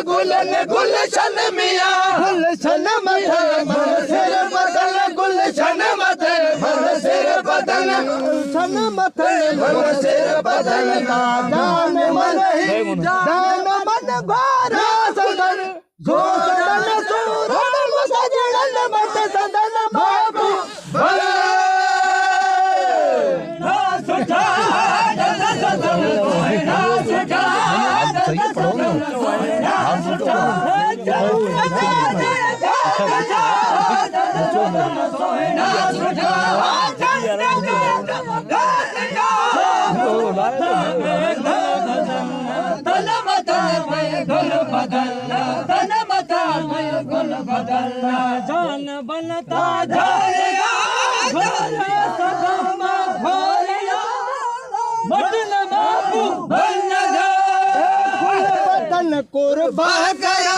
गुलन गुलशन मिया गुलशन मथे मन सिर बदन गुलशन मथे मन सिर बदन गुलशन मथे मन सिर बदन जान मन ही जान मन घोरा सदन जो सदन सूरत सजन मत सदन बाबू भले ना सुठा सदन ना सुठा सही पढ़ो ना जान बनता जाएगा सदम घोरिया मटन बाबू बन बदन कुर्बान गया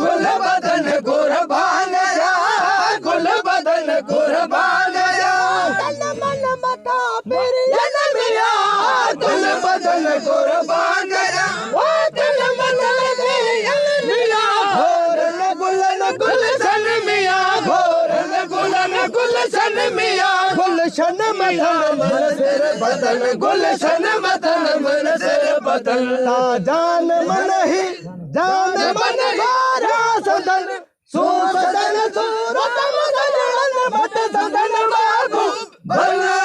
गुल बदन कुर्बान गया गुल बदन कुर्बान गया तन मन मता फिर मिया गुल बदन कुर्बान गया ओ तन मन मिया घोरन गुलन गुलशन मिया घोरन गुलन गुलशन मिया गुलशन मदन मन सिर बदन गुलशन मदन मन सिर बदन जान मन ही जान मन घोरा सदन सुसदन सूरत सदन मत सदन बाबू भले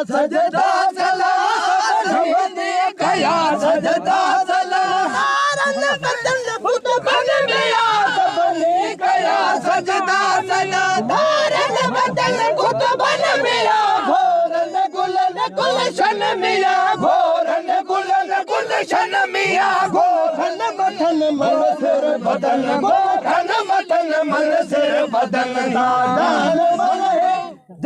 सजदा सला कया सजदा सला रंग बदन भूत बन गया सबने कया सजदा सला रंग बदन भूत बन गया घोरन गुलन गुलशन मिया घोरन गुलन गुलशन मिया घोरन मथन मन सिर बदन घोरन मथन मन सिर बदन जान मन है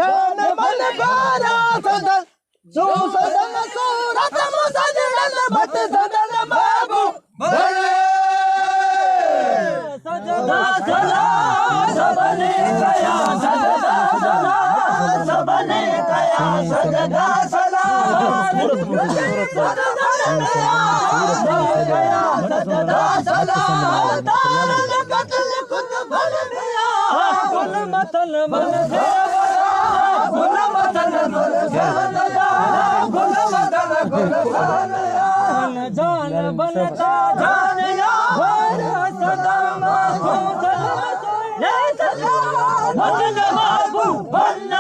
जान मन घोरा सदन सो सदन सूरत सजन मत सदन बाबू भले सजदा सला सबने कया सजदा सला सबने कया सजदा सला सजदा सला तारन कतल खुद बन गया गुल मतल मन से गुल मतल मन से गुल मतल गुल जान बनता जानिया सदम मदन बाबू बन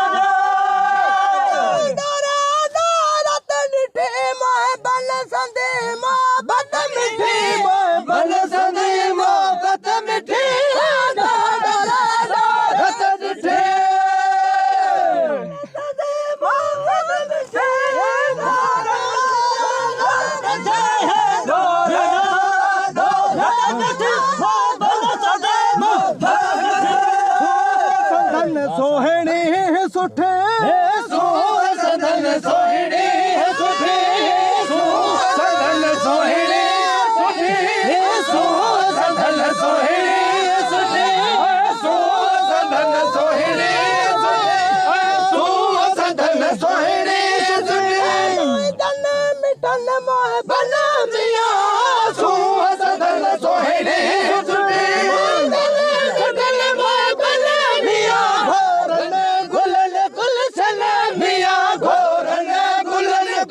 सोहणी सुठे सदन सोहणी सुठे सदन सोहणी सुठे सदन सोहणी सुठे सदन सोहणी सदन सोहणी सुठे तन मिटन मोह बना मिया सदन सोहणी सुठे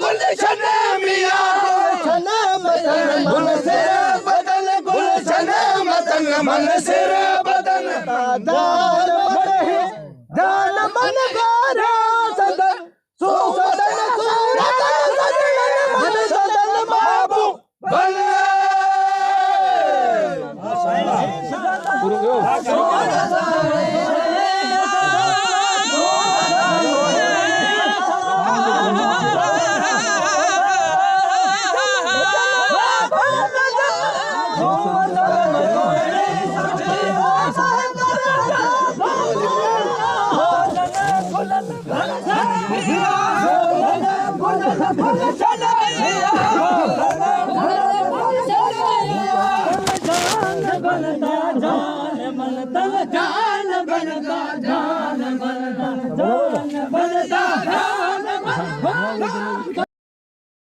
गुलशन मिया मन सिर बदन जान बड़े जान मन गारा सदन सो सदन सूरत सदन मन सदन बाबू बल्ले जान बनता जान बनता जान बनता